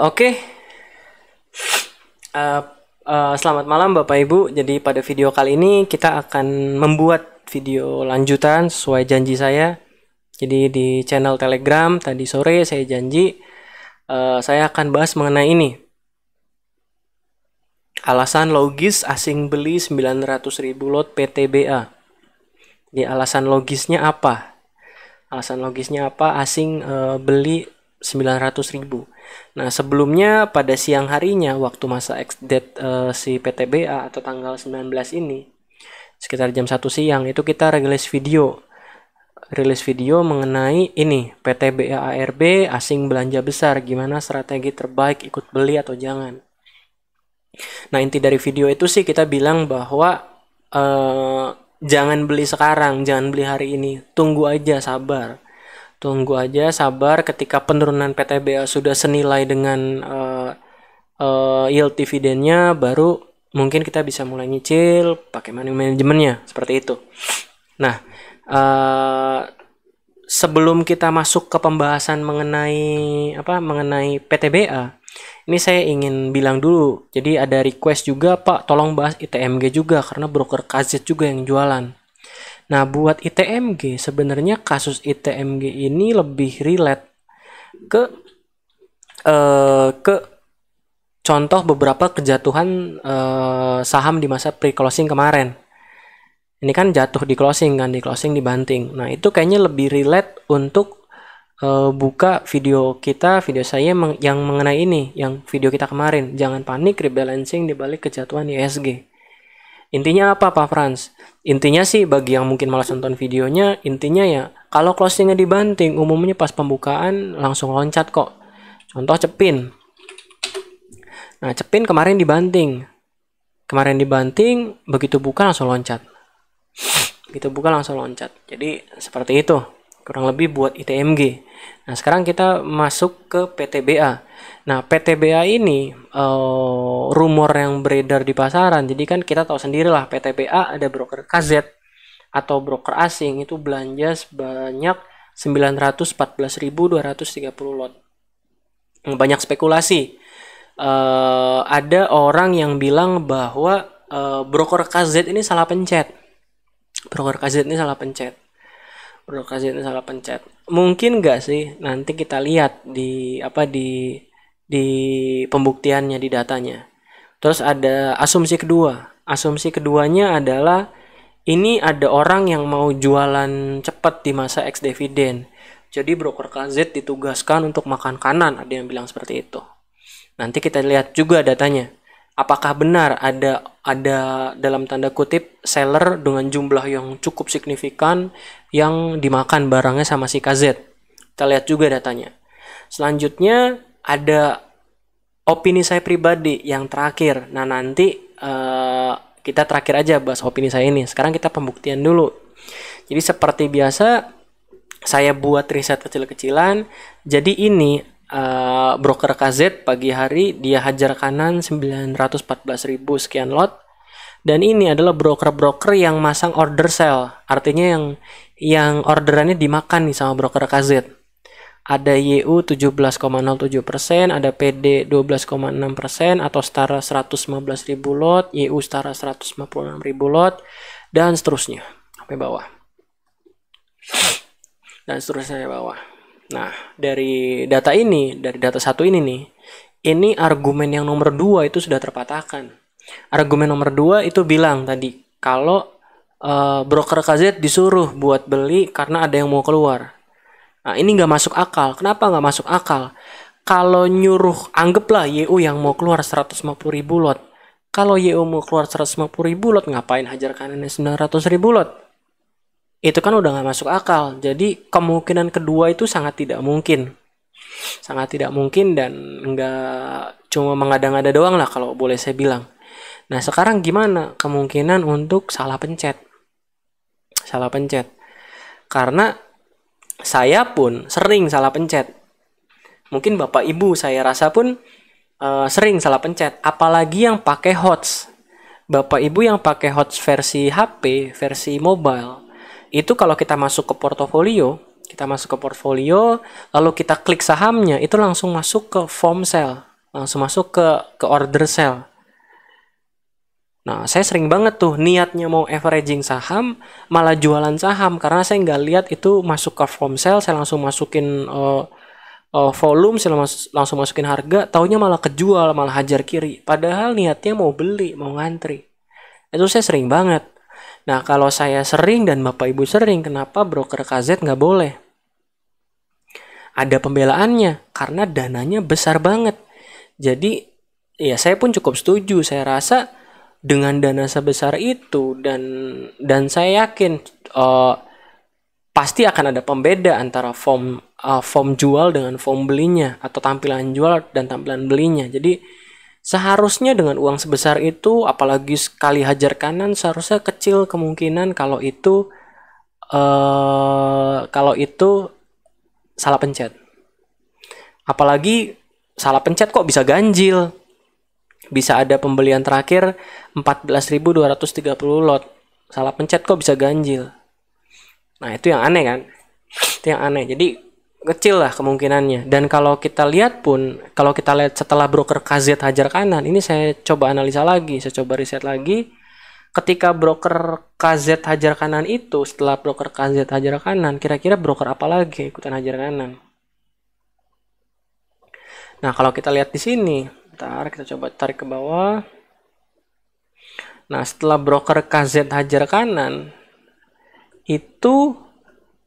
Oke. Eh, Selamat malam Bapak Ibu. Jadi pada video kali ini kita akan membuat video lanjutan sesuai janji saya. Jadi di channel Telegram tadi sore saya janji saya akan bahas mengenai ini. Alasan logis asing beli 900.000 lot PTBA. Jadi alasan logisnya apa? Alasan logisnya apa asing beli 900.000. Nah, sebelumnya pada siang harinya waktu masa ex-date si PTBA atau tanggal 19 ini, sekitar jam 1 siang itu kita rilis video mengenai ini PTBA ARB asing belanja besar, gimana strategi terbaik ikut beli atau jangan. Nah, inti dari video itu sih kita bilang bahwa jangan beli sekarang, jangan beli hari ini, tunggu aja, sabar. Tunggu aja, sabar, ketika penurunan PTBA sudah senilai dengan yield dividennya, baru mungkin kita bisa mulai nyicil pakai money manajemennya, seperti itu. Nah, sebelum kita masuk ke pembahasan mengenai PTBA, ini saya ingin bilang dulu. Jadi ada request juga, Pak, tolong bahas ITMG juga karena broker KZ juga yang jualan. Nah, buat ITMG, sebenarnya kasus ITMG ini lebih relate ke contoh beberapa kejatuhan saham di masa pre-closing kemarin. Ini kan jatuh di closing dibanting. Nah, itu kayaknya lebih relate untuk buka video saya yang mengenai ini, yang video kita kemarin. Jangan panik rebalancing di balik kejatuhan ISG. Intinya apa, Pak Frans? Intinya sih bagi yang mungkin malas nonton videonya, intinya ya kalau closingnya dibanting, umumnya pas pembukaan langsung loncat kok. Contoh Cepin. Nah, Cepin kemarin dibanting. Begitu buka langsung loncat. Jadi seperti itu. Kurang lebih buat ITMG. Nah, sekarang kita masuk ke PTBA. Nah, PTBA ini rumor yang beredar di pasaran. Jadi kan kita tahu sendiri lah, PTBA ada broker KZ atau broker asing itu belanja sebanyak 914.230 lot. Banyak spekulasi. Ada orang yang bilang bahwa broker KZ ini salah pencet. Mungkin nggak sih? Nanti kita lihat di pembuktiannya, di datanya. Terus ada asumsi kedua. Asumsi keduanya adalah ini ada orang yang mau jualan cepat di masa ex dividen. Jadi broker KZ ditugaskan untuk makan kanan, ada yang bilang seperti itu. Nanti kita lihat juga datanya. Apakah benar ada dalam tanda kutip seller dengan jumlah yang cukup signifikan yang dimakan barangnya sama si KZ. Kita lihat juga datanya. Selanjutnya ada opini saya pribadi yang terakhir. Nah, nanti kita terakhir aja bahas opini saya ini. Sekarang kita pembuktian dulu. Jadi seperti biasa saya buat riset kecil-kecilan. Jadi ini broker KZ pagi hari dia hajar kanan 914.000 sekian lot, dan ini adalah broker-broker yang masang order sell, artinya yang orderannya dimakan nih sama broker KZ. Ada YU 17,07%, ada PD 12,6% atau setara 115.000 lot, YU setara 156.000 lot, dan seterusnya sampai bawah. Nah, dari data satu ini nih, ini argumen yang nomor 2 itu sudah terpatahkan. Argumen nomor 2 itu bilang tadi, kalau broker KZ disuruh buat beli karena ada yang mau keluar. Nah, ini nggak masuk akal. Kenapa nggak masuk akal? Kalau nyuruh, anggaplah YU yang mau keluar 150.000 lot. Kalau YU mau keluar 150.000 lot, ngapain hajar kanannya 900.000 lot? Itu kan udah nggak masuk akal. Jadi kemungkinan kedua itu sangat tidak mungkin dan nggak cuma mengada-ngada doang lah kalau boleh saya bilang. Nah, sekarang gimana kemungkinan untuk salah pencet? Karena saya pun sering salah pencet. Mungkin Bapak Ibu saya rasa pun sering salah pencet, apalagi yang pakai HOTS. Bapak Ibu yang pakai HOTS versi HP, versi mobile, itu kalau kita masuk ke portofolio, Kita masuk ke portfolio, lalu kita klik sahamnya, itu langsung masuk ke form sell, langsung masuk ke order sell. Nah, saya sering banget tuh niatnya mau averaging saham, malah jualan saham karena saya nggak lihat itu masuk ke form sell, saya langsung masukin volume, saya langsung masukin harga, taunya malah kejual, malah hajar kiri. Padahal niatnya mau beli, mau ngantri. Itu saya sering banget. Nah, kalau saya sering dan Bapak Ibu sering, kenapa broker KZ nggak boleh? Ada pembelaannya, karena dananya besar banget. Jadi, ya saya pun cukup setuju. Saya rasa dengan dana sebesar itu dan saya yakin pasti akan ada pembeda antara form jual dengan form belinya atau tampilan jual dan tampilan belinya. Jadi seharusnya dengan uang sebesar itu, apalagi sekali hajar kanan, seharusnya kecil kemungkinan kalau itu salah pencet. Apalagi salah pencet kok bisa ganjil. Bisa ada pembelian terakhir 14.230 lot. Salah pencet kok bisa ganjil. Nah, itu yang aneh kan? Itu yang aneh. Jadi kecil lah kemungkinannya. Dan kalau kita lihat setelah broker KZ hajar kanan, ini saya coba analisa lagi, saya coba riset lagi. Ketika broker KZ hajar kanan itu, setelah broker KZ hajar kanan, kira-kira broker apa lagi ikutan hajar kanan? Nah, kalau kita lihat di sini, bentar kita coba tarik ke bawah. Nah, setelah broker KZ hajar kanan, itu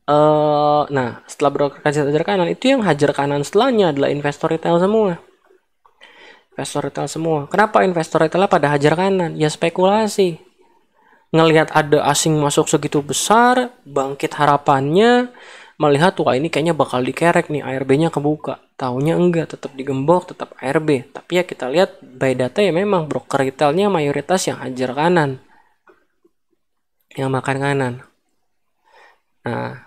setelah broker KZ hajar kanan, itu yang hajar kanan setelahnya adalah investor retail semua. Investor retail semua. Kenapa investor retail pada hajar kanan? Ya spekulasi. Ngelihat ada asing masuk segitu besar, bangkit harapannya, melihat wah ini kayaknya bakal dikerek nih, ARB-nya kebuka. Taunya enggak, tetap digembok, tetap ARB. Tapi ya kita lihat by data ya memang broker retailnya mayoritas yang hajar kanan. Yang makan kanan. Nah,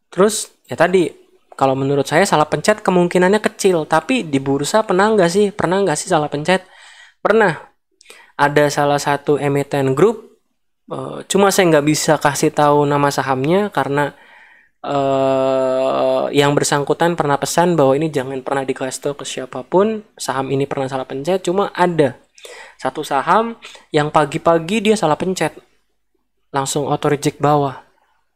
terus ya tadi kalau menurut saya salah pencet kemungkinannya kecil, tapi di bursa pernah nggak sih salah pencet? Pernah. Ada salah satu emiten grup, cuma saya nggak bisa kasih tahu nama sahamnya karena yang bersangkutan pernah pesan bahwa ini jangan pernah dikasih tahu ke siapapun, saham ini pernah salah pencet. Cuma ada satu saham yang pagi-pagi dia salah pencet, langsung auto reject bawah,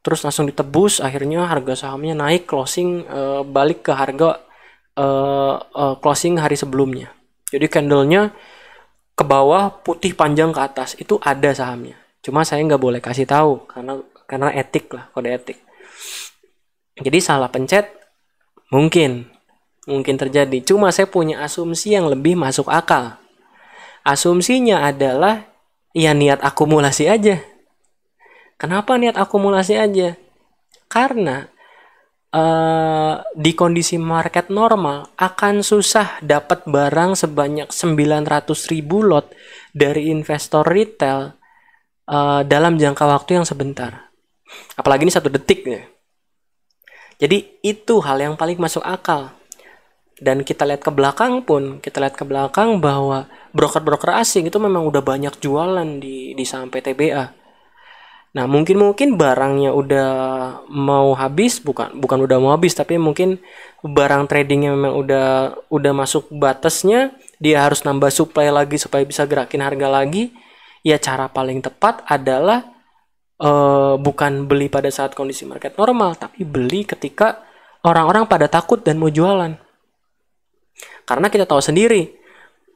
terus langsung ditebus, akhirnya harga sahamnya naik, closing balik ke harga closing hari sebelumnya. Jadi candlenya ke bawah, putih panjang ke atas, itu ada sahamnya. Cuma saya nggak boleh kasih tahu karena etik lah, kode etik. Jadi salah pencet mungkin terjadi. Cuma saya punya asumsi yang lebih masuk akal. Asumsinya adalah ya niat akumulasi aja. Kenapa niat akumulasi aja? Karena di kondisi market normal akan susah dapat barang sebanyak 900.000 lot dari investor retail dalam jangka waktu yang sebentar. Apalagi ini 1 detik ya. Jadi itu hal yang paling masuk akal. Dan kita lihat ke belakang bahwa broker-broker asing itu memang udah banyak jualan di saham PTBA. Nah, mungkin barangnya udah mau habis, bukan udah mau habis, tapi mungkin barang tradingnya memang udah masuk batasnya, dia harus nambah supply lagi supaya bisa gerakin harga lagi. Ya cara paling tepat adalah bukan beli pada saat kondisi market normal, tapi beli ketika orang-orang pada takut dan mau jualan. Karena kita tahu sendiri,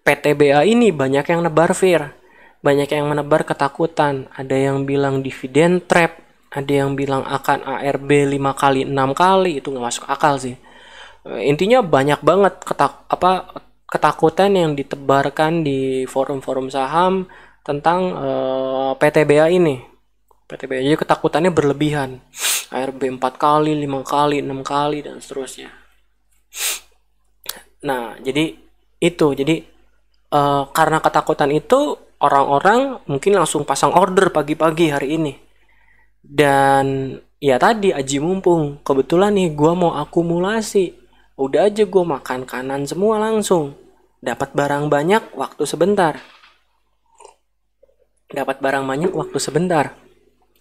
PTBA ini banyak yang nebar fear. Banyak yang menebar ketakutan. Ada yang bilang dividend trap, ada yang bilang akan ARB 5 kali, 6 kali, itu nggak masuk akal sih. Intinya banyak banget ketakutan yang ditebarkan di forum-forum saham tentang PTBA ini. PTBA jadi ketakutannya berlebihan. ARB 4 kali, 5 kali, 6 kali dan seterusnya. Nah, jadi karena ketakutan itu orang-orang mungkin langsung pasang order pagi-pagi hari ini. Dan ya tadi aji mumpung, kebetulan nih gue mau akumulasi. Udah aja gue makan kanan semua langsung. Dapat barang banyak waktu sebentar.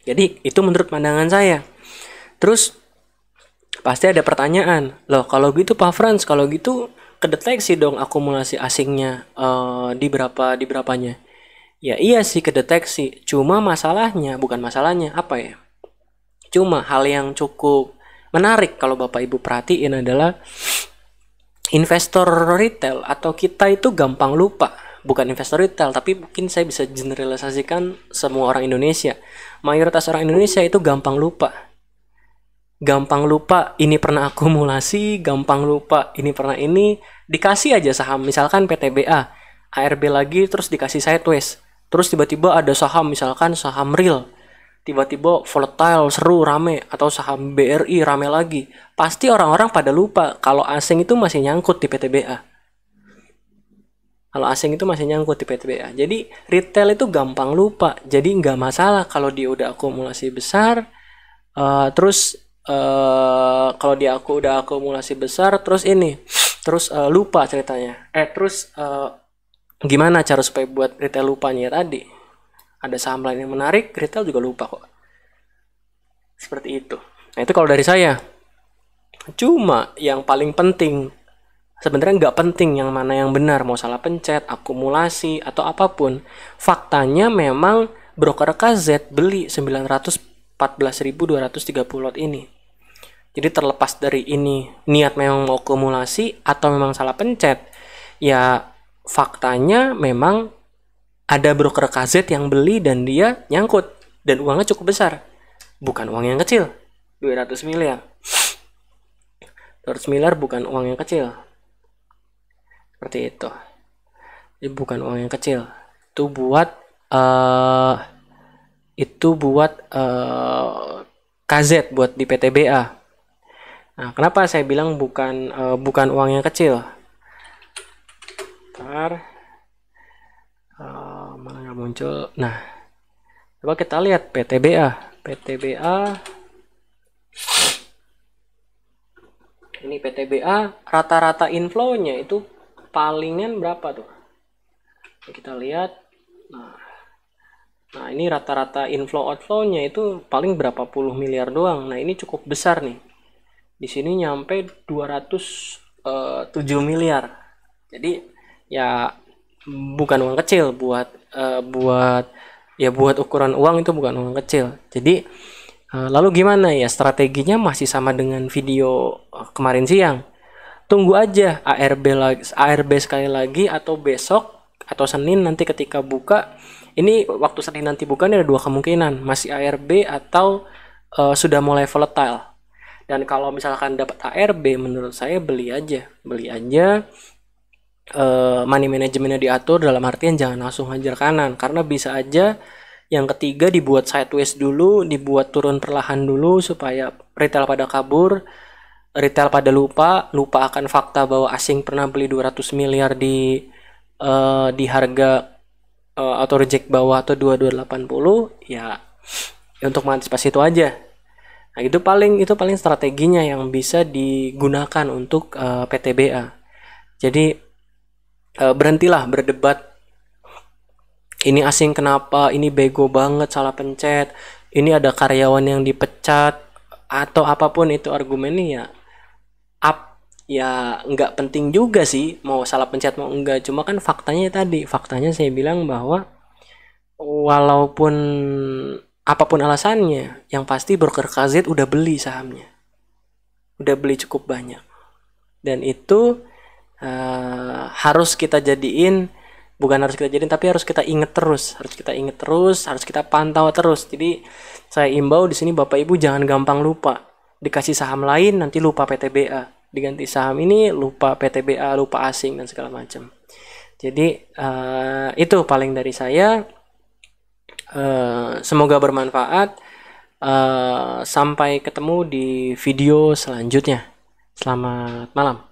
Jadi itu menurut pandangan saya. Terus Pasti ada pertanyaan, loh kalau gitu Pak Franz, kalau gitu kedeteksi dong akumulasi asingnya di berapanya. Ya iya sih kedeteksi, cuma masalahnya, bukan masalahnya, apa ya? Cuma hal yang cukup menarik kalau Bapak Ibu perhatiin adalah investor retail atau kita itu gampang lupa. Bukan investor retail, tapi mungkin saya bisa generalisasikan semua orang Indonesia. Mayoritas orang Indonesia itu gampang lupa. Gampang lupa ini pernah akumulasi, gampang lupa ini pernah ini. Dikasih aja saham, misalkan PTBA, ARB lagi, terus dikasih sideways. Terus tiba-tiba ada saham, misalkan saham real. Tiba-tiba volatile, seru, rame. Atau saham BRI, rame lagi. Pasti orang-orang pada lupa kalau asing itu masih nyangkut di PTBA. Kalau asing itu masih nyangkut di PTBA. Jadi retail itu gampang lupa. Jadi nggak masalah kalau dia udah akumulasi besar. Terus kalau dia udah akumulasi besar, terus lupa ceritanya. Terus gimana cara supaya buat retail lupanya tadi? Ada saham lain yang menarik, retail juga lupa kok. Seperti itu. Nah itu kalau dari saya. Cuma yang paling penting, sebenarnya nggak penting yang mana yang benar, mau salah pencet, akumulasi, atau apapun. Faktanya memang broker KZ beli 914.230 lot ini. Jadi terlepas dari ini, niat memang mau akumulasi atau memang salah pencet, ya faktanya memang ada broker KZ yang beli dan dia nyangkut. Dan uangnya cukup besar. Bukan uang yang kecil. 200 miliar. 200 miliar bukan uang yang kecil. Seperti itu. Jadi bukan uang yang kecil. Itu buat KZ, buat di PTBA. Nah, kenapa saya bilang bukan uang yang kecil? Bentar. Mana nggak muncul. Nah, coba kita lihat PTBA. Ini PTBA rata-rata inflow-nya itu palingan berapa tuh? Kita lihat. Nah, ini rata-rata inflow outflow-nya itu paling berapa puluh miliar doang. Nah, ini cukup besar nih. Di sini nyampe 207 miliar. Jadi ya bukan uang kecil buat ukuran uang, itu bukan uang kecil. Jadi lalu gimana ya strateginya? Masih sama dengan video kemarin siang. Tunggu aja ARB sekali lagi, atau besok atau Senin nanti ketika buka. Ini waktu Senin nanti buka ini ada dua kemungkinan, masih ARB atau sudah mulai volatile. Dan kalau misalkan dapat ARB, menurut saya beli aja. Money manajemennya diatur, dalam artian jangan langsung hajar kanan, karena bisa aja yang ketiga dibuat sideways dulu, dibuat turun perlahan dulu supaya retail pada kabur, retail pada lupa akan fakta bahwa asing pernah beli 200 miliar di harga atau reject bawah atau 2280 ya untuk mengantisipasi itu aja. Nah, itu paling strateginya yang bisa digunakan untuk PTBA. Jadi berhentilah berdebat ini asing kenapa, ini bego banget salah pencet, ini ada karyawan yang dipecat, atau apapun itu argumennya, ya nggak penting juga sih mau salah pencet mau enggak. Cuma kan faktanya saya bilang bahwa walaupun apapun alasannya, yang pasti broker KZ udah beli sahamnya, udah beli cukup banyak, dan itu harus kita jadiin, tapi harus kita inget terus, harus kita pantau terus. Jadi saya imbau di sini Bapak Ibu jangan gampang lupa. Dikasih saham lain nanti lupa PTBA, diganti saham ini lupa PTBA, lupa asing dan segala macam. Jadi itu paling dari saya. Semoga bermanfaat. Sampai ketemu di video selanjutnya. Selamat malam.